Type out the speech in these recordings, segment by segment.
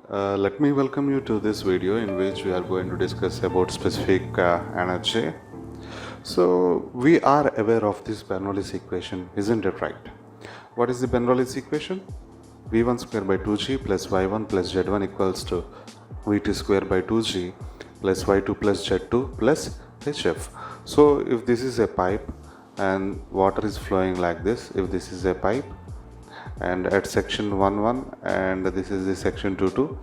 Let me welcome you to this video in which we are going to discuss about specific energy. So we are aware of this Bernoulli's equation, isn't it right? What is the Benrolis equation? V1 square by 2g plus y1 plus z1 equals to v2 square by 2g plus y2 plus z2 plus hf. So if this is a pipe and water is flowing like this, if this is a pipe and at section 1 and this is the section 2,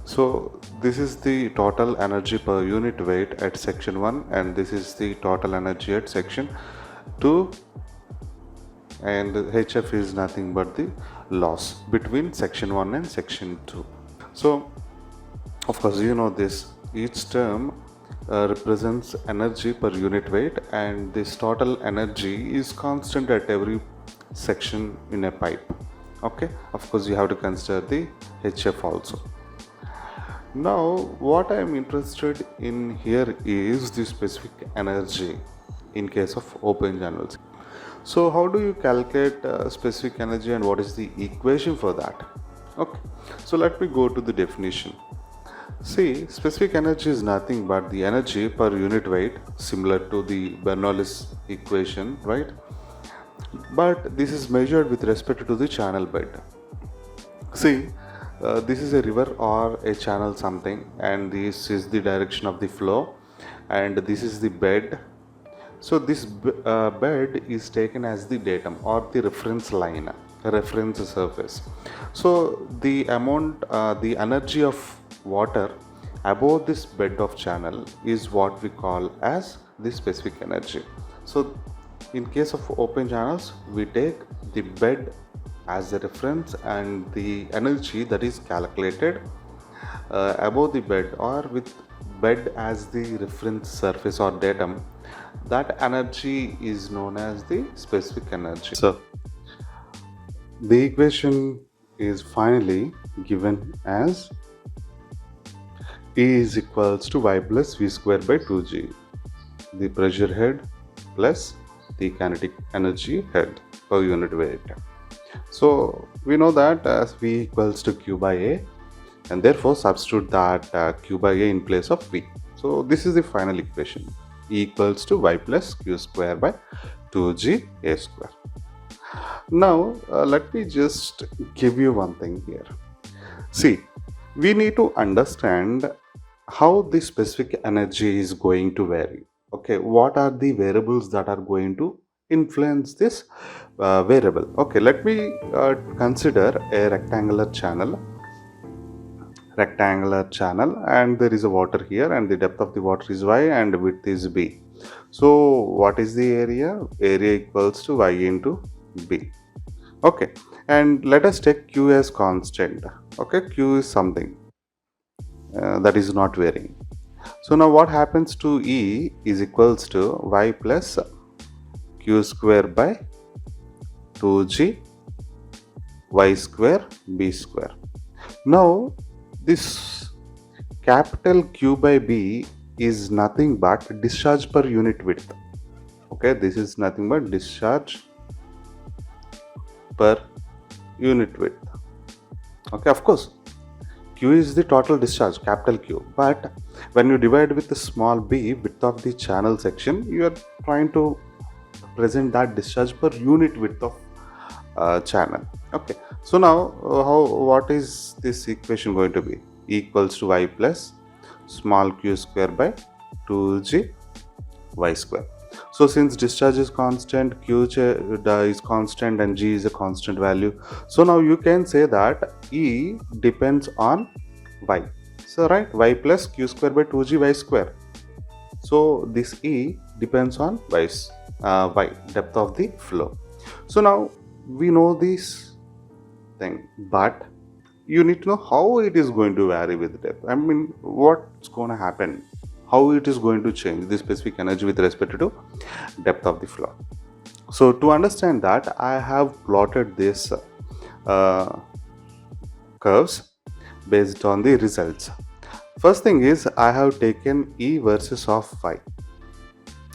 so this is the total energy per unit weight at section 1 and this is the total energy at section 2, and hf is nothing but the loss between section 1 and section 2. So of course you know this, each term represents energy per unit weight and this total energy is constant at every section in a pipe. Okay, of course you have to consider the hf also. Now what I am interested in here is the specific energy in case of open channels. So how do you calculate specific energy and what is the equation for that? Okay, so let me go to the definition. See, specific energy is nothing but the energy per unit weight, similar to the Bernoullis equation, right? But this is measured with respect to the channel bed. See, this is a river or a channel something, and this is the direction of the flow, and this is the bed. So this bed is taken as the datum or the reference line, reference surface. So the amount, the energy of water above this bed of channel is what we call as the specific energy. So in case of open channels, we take the bed as a reference and the energy that is calculated above the bed or with bed as the reference surface or datum, that energy is known as the specific energy. So the equation is finally given as E is equals to y plus v square by 2g, the pressure head plus the kinetic energy head per unit weight. So we know that as v equals to q by a, and therefore substitute that q by a in place of v. So this is the final equation, E equals to y plus q square by 2g a square. Now let me just give you one thing here. See, we need to understand how the specific energy is going to vary. Okay, what are the variables that are going to influence this variable? Okay, let me consider a rectangular channel, and there is a water here and the depth of the water is y and width is b. So what is the area? Area equals to y into b. Okay, and let us take q as constant. Okay, q is something that is not varying. So now what happens to E is equals to y plus q square by 2g y square b square. Now this capital Q by B is nothing but discharge per unit width. Okay, this is nothing but discharge per unit width. Okay, of course Q is the total discharge, capital Q, but when you divide with the small b, width of the channel section, you are trying to present that discharge per unit width of channel. Okay, so now what is this equation going to be? E equals to y plus small q square by 2g y square. So since discharge is constant, q is constant and g is a constant value, so now you can say that E depends on y. So right, y plus q square by 2g y square. So this E depends on y, depth of the flow. So now we know this thing, but you need to know how it is going to vary with depth. I mean, what's going to happen, how it is going to change the specific energy with respect to depth of the flow. So to understand that, I have plotted this curves based on the results. First thing is I have taken E versus of y.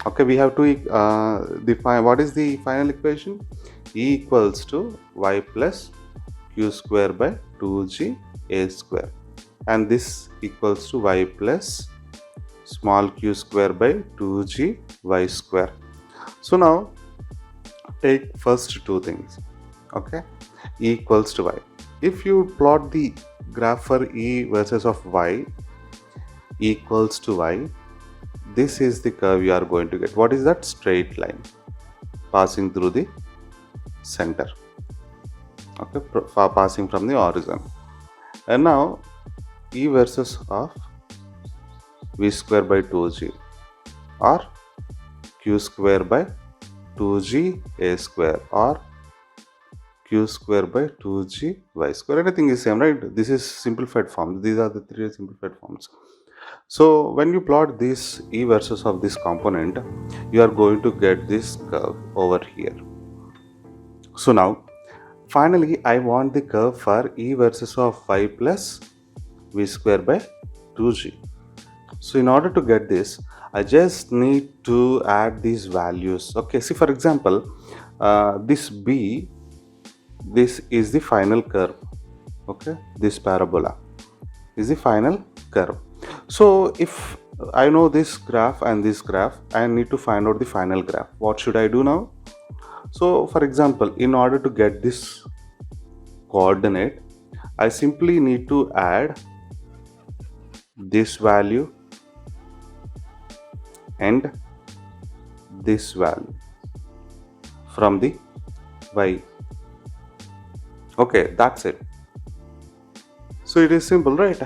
Okay, we have to define what is the final equation. E equals to y plus q square by 2g a square. and this equals to y plus small q square by 2g y square. So now take first two things, okay, e equals to y. If you plot the graph for e versus of y equals to y, this is the curve you are going to get. What is that? Straight line passing through the center, okay, passing from the origin. And now e versus of v square by 2g or q square by 2g a square or q square by 2g y square, anything is same, right? This is simplified form. These are the three simplified forms. So when you plot this e versus of this component, you are going to get this curve over here. So now finally I want the curve for e versus of y plus v square by 2g. So in order to get this, I just need to add these values. Okay, see, for example, this b, this is the final curve. Okay, this parabola is the final curve. So if I know this graph and this graph, I need to find out the final graph. What should I do now? So for example, in order to get this coordinate, I simply need to add this value and this value from the y. Okay, that's it. So it is simple, right?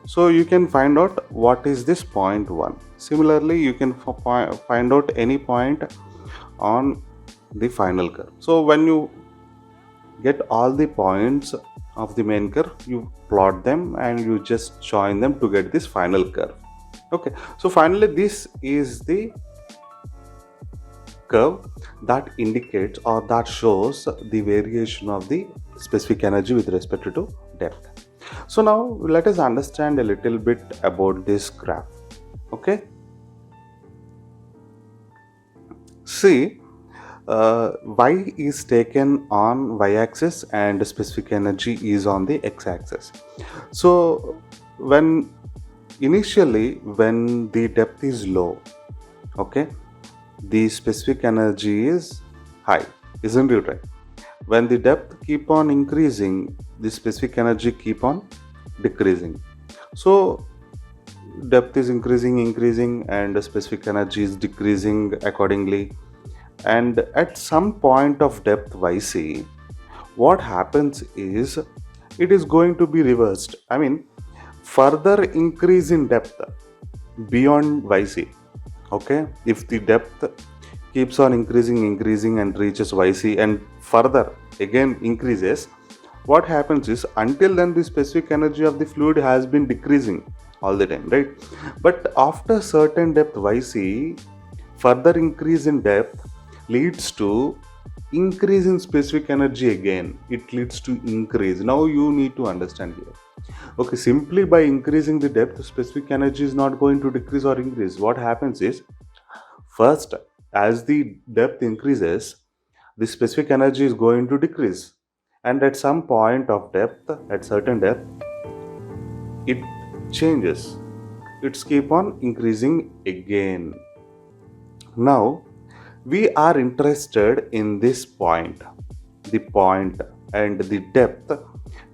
So you can find out what is this point 1. Similarly, you can find out any point on the final curve. So when you get all the points of the main curve, you plot them and you just join them to get this final curve. Okay, so finally this is the curve that indicates or that shows the variation of the specific energy with respect to depth. So now let us understand a little bit about this graph. Okay, see, y is taken on y-axis and specific energy is on the x-axis. So when initially when the depth is low, okay, the specific energy is high, isn't it right? When the depth keep on increasing, the specific energy keep on decreasing. So depth is increasing and the specific energy is decreasing accordingly. And at some point of depth yc, what happens is it is going to be reversed. I mean, further increase in depth beyond yc. Okay, if the depth keeps on increasing and reaches yc and further again increases, what happens is until then the specific energy of the fluid has been decreasing all the time, right? But after certain depth yc, further increase in depth leads to increase in specific energy again. It leads to increase. Now you need to understand here. Okay, simply by increasing the depth, specific energy is not going to decrease or increase. What happens is, first, as the depth increases, the specific energy is going to decrease. And at some point of depth, at certain depth, it changes. It's keep on increasing again. Now, we are interested in this point, the point and the depth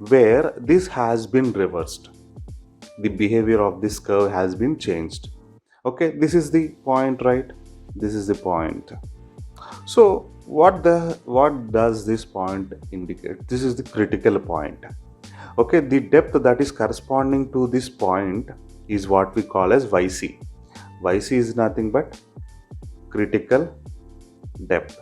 where this has been reversed. The behavior of this curve has been changed. Okay, this is the point, right? This is the point. So what does this point indicate? This is the critical point. Okay, the depth that is corresponding to this point is what we call as yc. Yc is nothing but critical depth,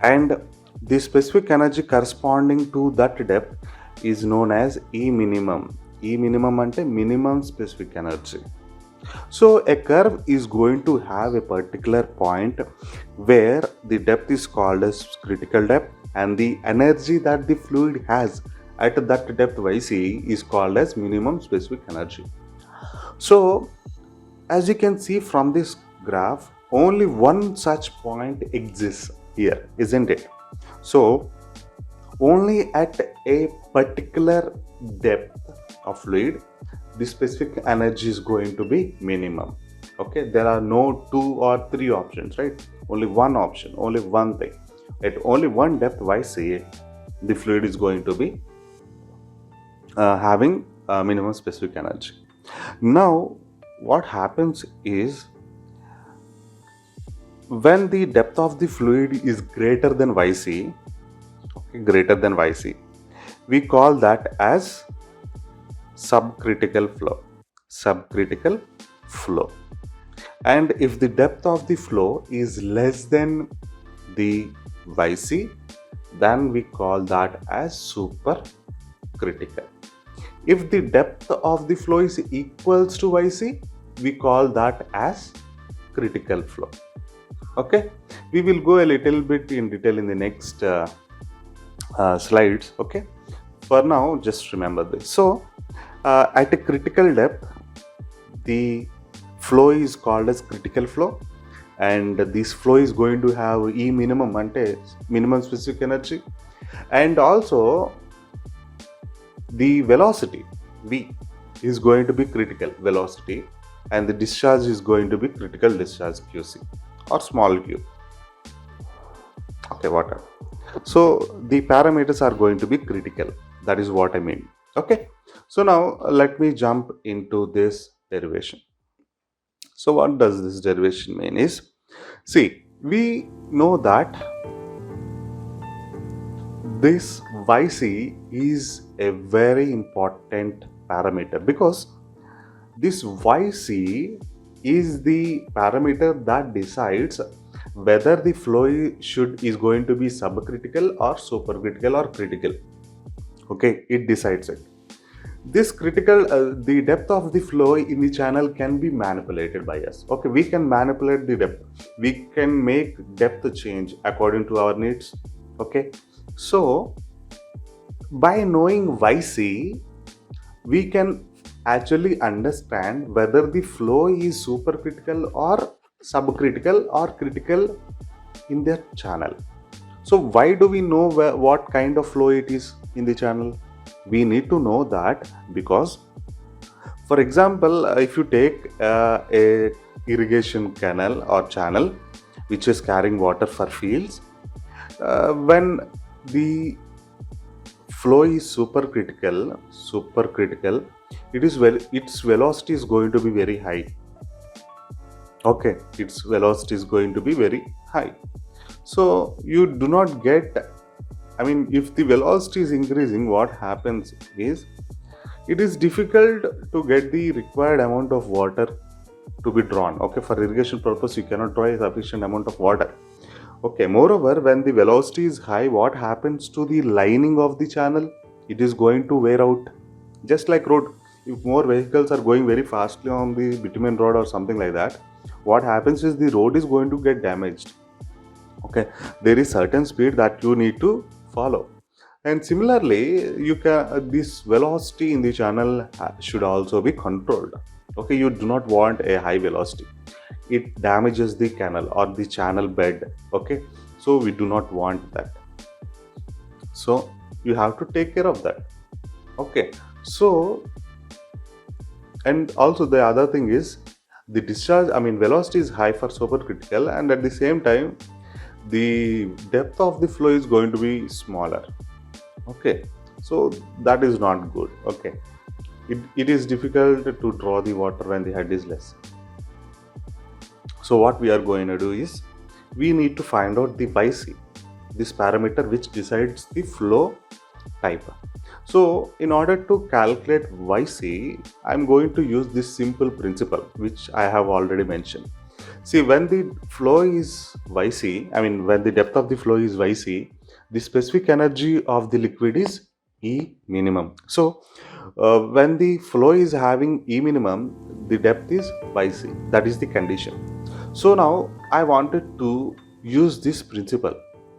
and the specific energy corresponding to that depth is known as E minimum. E minimum ante minimum specific energy. So a curve is going to have a particular point where the depth is called as critical depth and the energy that the fluid has at that depth yc is called as minimum specific energy. So as you can see from this graph, only one such point exists here, isn't it? So only at a particular depth, of fluid, the specific energy is going to be minimum. Okay, there are no 2 or 3 options, right? Only one option, only one thing. At only one depth yc, the fluid is going to be having minimum specific energy. Now what happens is, when the depth of the fluid is greater than yc, okay, greater than yc, we call that as subcritical flow. Subcritical flow. And if the depth of the flow is less than the yc, then we call that as supercritical. If the depth of the flow is equals to yc, we call that as critical flow. Okay, we will go a little bit in detail in the next slides. Okay, for now just remember this. So at a critical depth, the flow is called as critical flow, and this flow is going to have E minimum, ante minimum specific energy, and also the velocity V is going to be critical velocity, and the discharge is going to be critical discharge QC or small q. Okay, whatever. So the parameters are going to be critical. That is what I mean. Okay, so now let me jump into this derivation. So what does this derivation mean is, see, we know that this yc is a very important parameter, because this yc is the parameter that decides whether the flow is going to be subcritical or supercritical or critical. Okay, it decides it. This critical, the depth of the flow in the channel can be manipulated by us. Okay, we can manipulate the depth. We can make depth change according to our needs. Okay, so by knowing yc, we can actually understand whether the flow is supercritical or subcritical or critical in the channel. So why do we know what kind of flow it is in the channel? We need to know that because, for example, if you take a irrigation canal or channel which is carrying water for fields, when the flow is supercritical, its velocity is going to be very high. Okay, its velocity is going to be very high. So you do not get, if the velocity is increasing, what happens is, it is difficult to get the required amount of water to be drawn. Okay, for irrigation purpose, you cannot draw a sufficient amount of water. Okay, moreover, when the velocity is high, what happens to the lining of the channel? It is going to wear out. Just like road, if more vehicles are going very fastly on the bitumen road or something like that, what happens is the road is going to get damaged. Okay, there is certain speed that you need to follow, and similarly you can, this velocity in the channel should also be controlled. Okay, you do not want a high velocity, it damages the canal or the channel bed. Okay, so we do not want that, so you have to take care of that. Okay, so, and also the other thing is, the discharge, velocity is high for supercritical, and at the same time the depth of the flow is going to be smaller. Okay, so that is not good. Okay, it is difficult to draw the water when the head is less. So what we are going to do is, we need to find out the yc, this parameter which decides the flow type. So in order to calculate yc, I am going to use this simple principle which I have already mentioned. See, when the flow is yc, when the depth of the flow is yc, the specific energy of the liquid is E minimum. So when the flow is having E minimum, the depth is yc. That is the condition. So now I wanted to use this principle.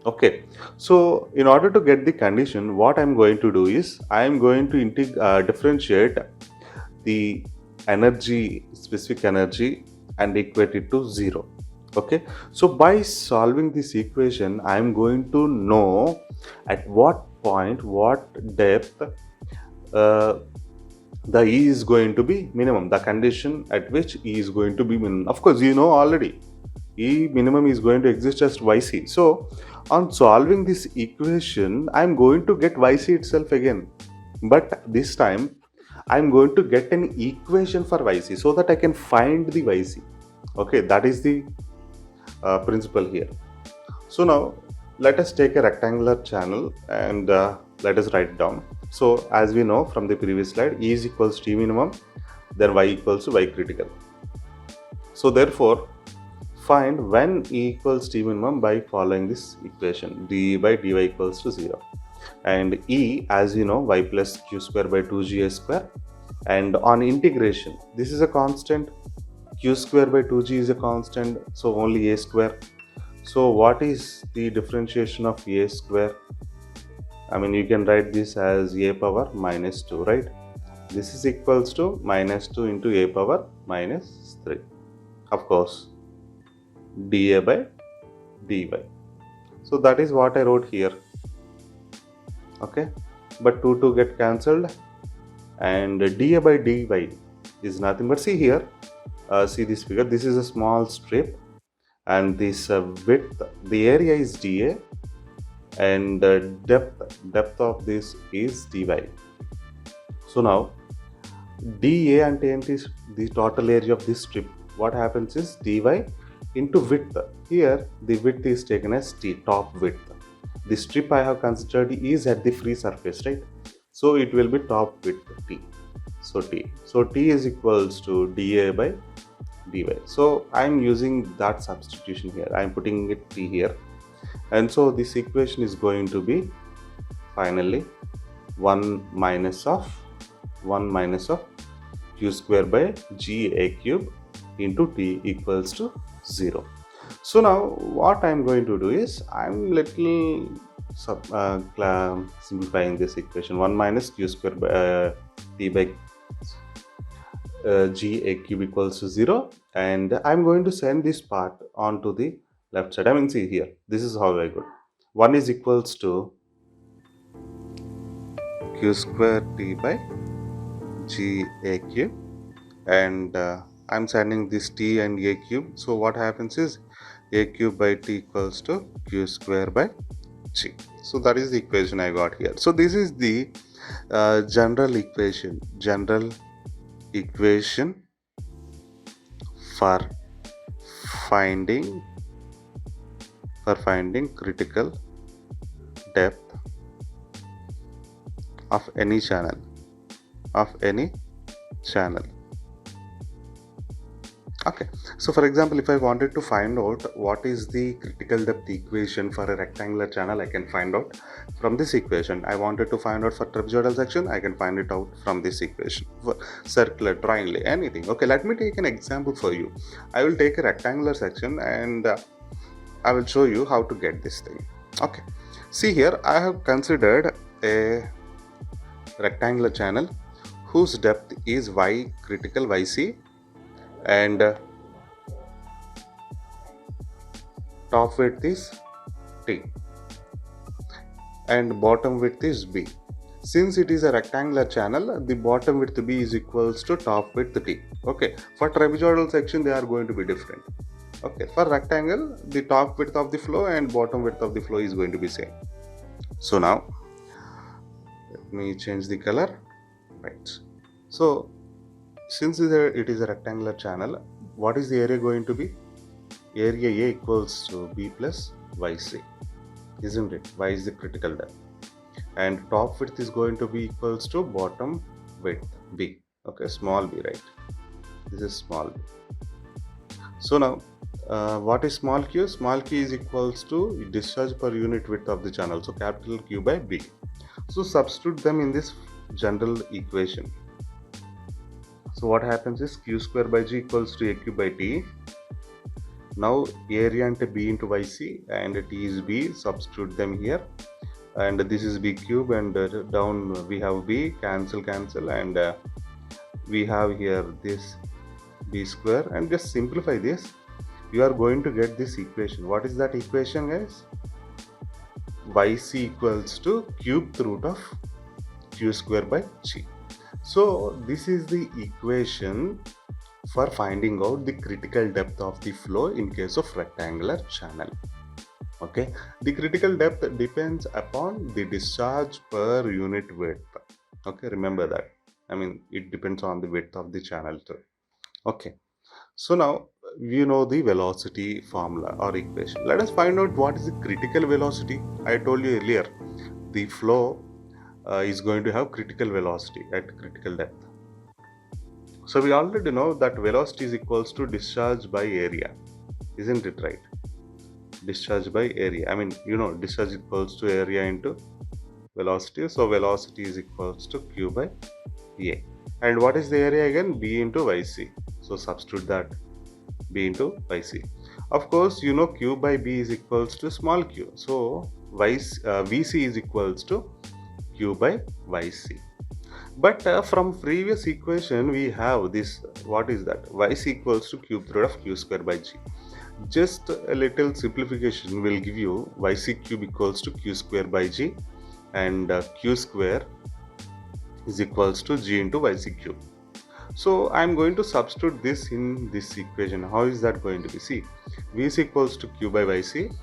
Okay, so in order to get the condition, what I am going to do is, I am going to differentiate the energy, specific energy, and equate it to 0. Okay, so by solving this equation, I am going to know at what point, what depth, the E is going to be minimum, the condition at which E is going to be minimum. Of course, you know already E minimum is going to exist as YC. So on solving this equation, I am going to get YC itself again. But this time I am going to get an equation for YC so that I can find the YC. Okay, that is the principle here. So now let us take a rectangular channel and let us write it down. So as we know from the previous slide, E is equals to T minimum, then Y equals to Y critical. So therefore, find when E equals T minimum by following this equation, d by dy equals to 0. And E, as you know, y plus q square by 2ga square. And on integration, this is a constant, q square by 2g is a constant, so only a square. So what is the differentiation of a square? I mean, you can write this as a power minus 2, right? This is equals to minus 2 into a power minus 3. Of course, dA by dy. So that is what I wrote here. Okay, but 2 get cancelled, and dA by dy is nothing but, see here, see this figure, this is a small strip, and this width, the area is dA, and the depth of this is dy. So now dA and nt is the total area of this strip. What happens is dy into width. Here the width is taken as t, top width. The strip I have considered is at the free surface, right? So it will be top width t. So t is equals to dA by dy. So I am using that substitution here. I am putting it t here, and so this equation is going to be finally 1 minus of q square by g a cube into t equals to 0. So now what I am going to do is, I am little simplifying this equation. 1 minus q square by t by g a cube equals to 0, and I am going to send this part onto the left side. I mean, see here, this is how I got 1 is equals to q square t by g a cube, and I'm sending this t and a cube. So what happens is a cube by t equals to q square by g. So that is the equation I got here. So this is the general equation for finding critical depth of any channel. Okay, so for example, if I wanted to find out what is the critical depth equation for a rectangular channel, I can find out from this equation. I wanted to find out for trapezoidal section, I can find it out from this equation. For circular, triangle, anything. Okay, let me take an example for you. I will take a rectangular section and I will show you how to get this thing. Okay, see here, I have considered a rectangular channel whose depth is y critical yc, and top width is t and bottom width is b. Since it is a rectangular channel, the bottom width b is equals to top width t. Okay, for trapezoidal section they are going to be different. Okay, for rectangle, the top width of the flow and bottom width of the flow is going to be same. So now let me change the color. Right, so since it is a rectangular channel, what is the area going to be? Area A equals to b plus yc, isn't it? Y is the critical depth, and top width is going to be equals to bottom width b. Okay, small b, right? This is small b. So now what is small q? Small q is equals to discharge per unit width of the channel, so capital Q by b. So substitute them in this general equation. So what happens is q square by g equals to a cube by t. Now area ante b into yc and t is b. Substitute them here, and this is b cube, and down we have b, cancel, and we have here this b square, and just simplify this. You are going to get this equation. What is that equation, guys? yc equals to cubed root of q square by g. So this is the equation for finding out the critical depth of the flow in case of rectangular channel. Okay, the critical depth depends upon the discharge per unit width. Okay, remember that. I mean, it depends on the width of the channel too. Okay, so now you know the velocity formula or equation. Let us find out what is the critical velocity. I told you earlier, the flow is going to have critical velocity at critical depth. So we already know that velocity is equals to discharge by area, isn't it right? Discharge by area. I mean, you know, discharge equals to area into velocity. So velocity is equals to Q by A. And what is the area again? B into YC. So substitute that, B into YC. Of course, you know Q by B is equals to small q. So VC is equals to Q by YC. But from previous equation we have this, what is that? YC equals to cube root of Q square by G. Just a little simplification will give you YC cube equals to Q square by G, and Q square is equals to G into YC cube. So I am going to substitute this in this equation. How is that going to be? See, V is equals to Q by YC,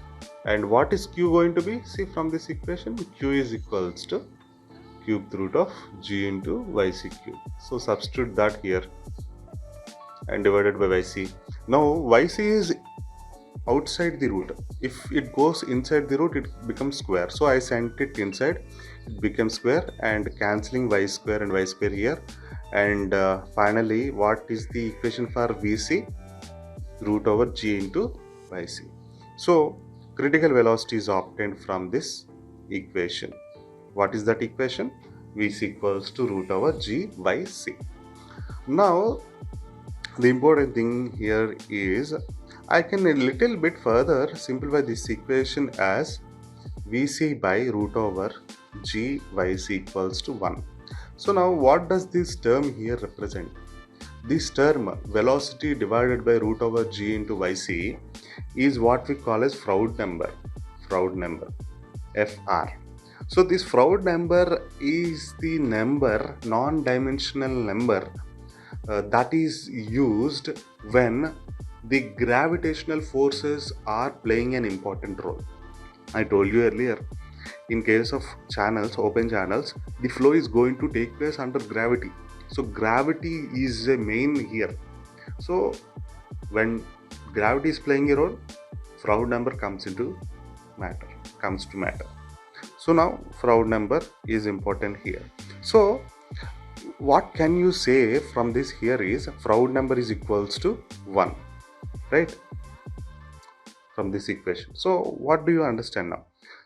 and what is Q going to be? See, from this equation, Q is equals to cube root of G into YC cube. So substitute that here and divided by YC. Now YC is outside the root. If it goes inside the root, it becomes square. So I sent it inside, it becomes square, and cancelling y square and y square here. And finally, what is the equation for VC? Root over G into YC. So critical velocity is obtained from this equation. What is that equation? VC equals to root over G by C. Now the important thing here is I can a little bit further simplify this equation as VC by root over G YC equals to 1. So now what does this term here represent? This term, velocity divided by root over G into YC, is what we call as Froude number, FR. So this Froude number is the number, non-dimensional number that is used when the gravitational forces are playing an important role. I told you earlier, in case of channels, open channels, the flow is going to take place under gravity. So gravity is a main here. So when gravity is playing a role, Froude number comes to matter. So now Froude number is important here. So what can you say from this here is Froude number is equals to 1, right, from this equation. So what do you understand now?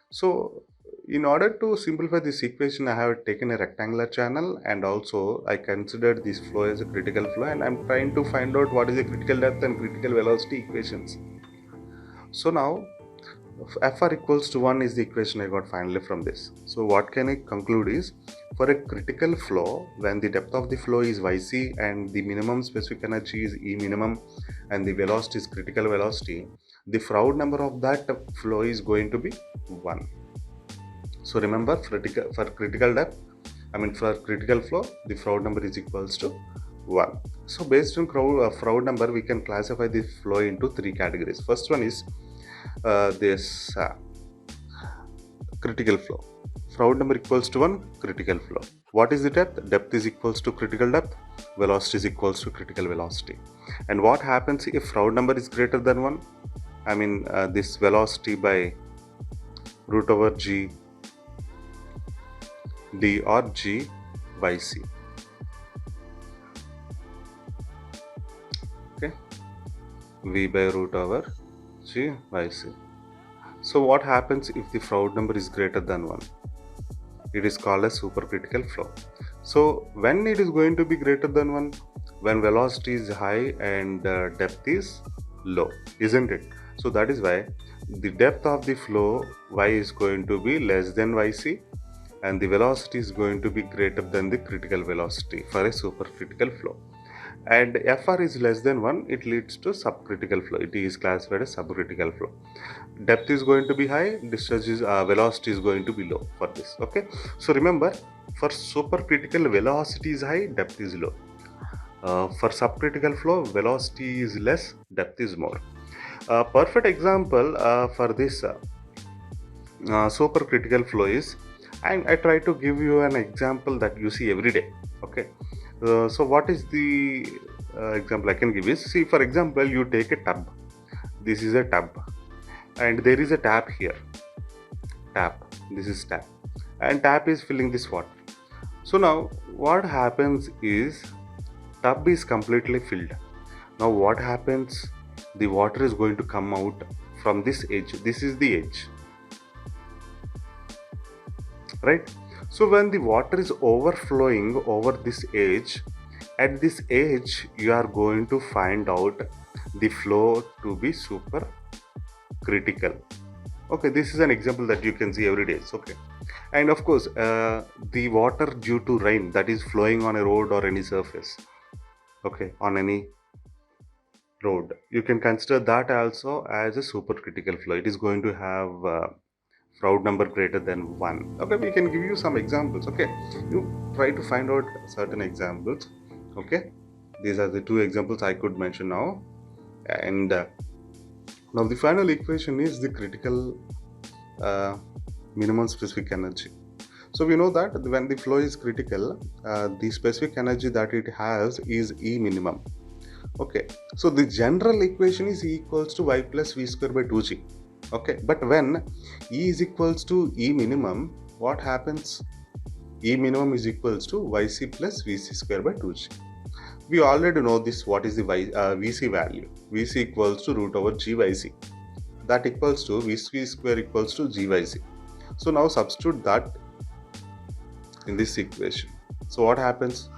So in order to simplify this equation, I have taken a rectangular channel, and also I considered this flow as a critical flow, and I'm trying to find out what is the critical depth and critical velocity equations. So now FR equals to 1 is the equation I got finally from this. So what can I conclude is, for a critical flow, when the depth of the flow is YC and the minimum specific energy is E minimum and the velocity is critical velocity, the Froude number of that flow is going to be 1. So remember, for critical depth, for critical flow, the Froude number is equals to 1. So based on Froude number, we can classify the flow into 3 categories. First one is this critical flow. Froude number equals to 1, critical flow. What is the depth? Depth is equals to critical depth, velocity is equals to critical velocity. And what happens if Froude number is greater than 1? This velocity by root over G D or G by C. Okay, V by root over G by C. So what happens if the Froude number is greater than 1? It is called as supercritical flow. So when it is going to be greater than 1? When velocity is high and depth is low, isn't it? So that is why the depth of the flow Y is going to be less than YC, and the velocity is going to be greater than the critical velocity for a supercritical flow. and Fr is less than 1, it leads to subcritical flow. It is classified as subcritical flow. Depth is going to be high, discharge is velocity is going to be low for this. Okay, so remember, for supercritical, velocity is high, depth is low. For subcritical flow, velocity is less, depth is more. Perfect example for this supercritical flow is, and I try to give you an example that you see every day. Okay, so what is the example I can give is, see, for example, you take a tub. This is a tub, and there is a tap here. Tap. This is tap, and tap is filling this water. So now what happens is, tub is completely filled. Now what happens? The water is going to come out from this edge. This is the edge, right? So when the water is overflowing over this edge, at this edge you are going to find out the flow to be super critical. Okay, this is an example that you can see every day. Okay, and of course the water due to rain that is flowing on a road or any surface, okay, on any road, you can consider that also as a supercritical flow. It is going to have Froude number greater than 1. Okay, we can give you some examples. Okay, you try to find out certain examples. Okay, these are the two examples I could mention now. And now the final equation is the critical minimum specific energy. So we know that when the flow is critical, the specific energy that it has is E minimum. Okay, so the general equation is E equals to y plus v square by 2g. Okay, but when E is equals to E minimum, what happens? E minimum is equals to yc plus vc square by 2g. We already know this. What is the vc value? Vc equals to root over gyc. That equals to vc square equals to gyc. So now substitute that in this equation. So what happens?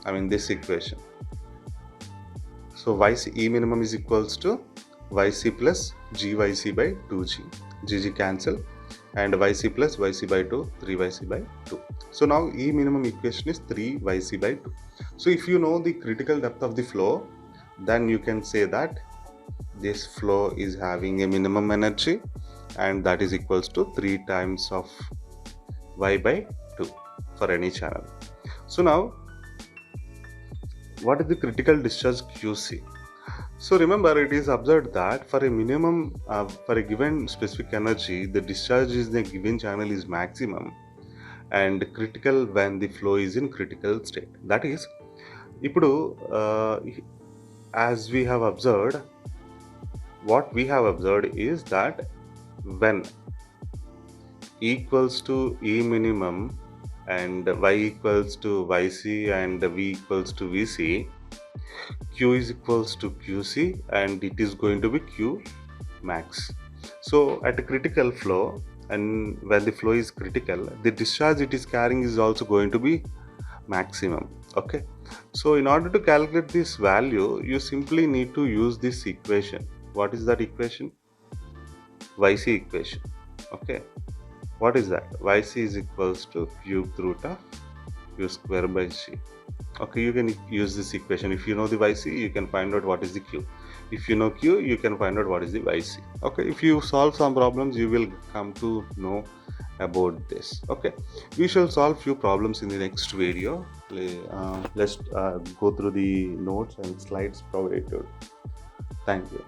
I mean this equation. So yc E minimum is equals to yc plus gyc by 2g. gg cancel, and yc plus yc by 2, 3yc by 2. So now E minimum equation is 3yc by 2. So if you know the critical depth of the flow, then you can say that this flow is having a minimum energy, and that is equals to 3 times of y by 2 for any channel. So now what is the critical discharge QC? So remember, it is observed that for a minimum, for a given specific energy, the discharge in the given channel is maximum and critical when the flow is in critical state. That is, as we have observed, what we have observed is that when E equals to E minimum and y equals to yc and v equals to vc, q is equals to qc, and it is going to be q max. So at a critical flow, and when the flow is critical, the discharge it is carrying is also going to be maximum. Okay, so in order to calculate this value, you simply need to use this equation. What is that equation? Yc equation. Okay, what is that? Yc is equals to cubed root of q square by g. Okay, you can use this equation. If you know the yc, you can find out what is the q. If you know q, you can find out what is the yc. Okay, if you solve some problems, you will come to know about this. Okay, we shall solve few problems in the next video. Let's go through the notes and slides provided. Thank you.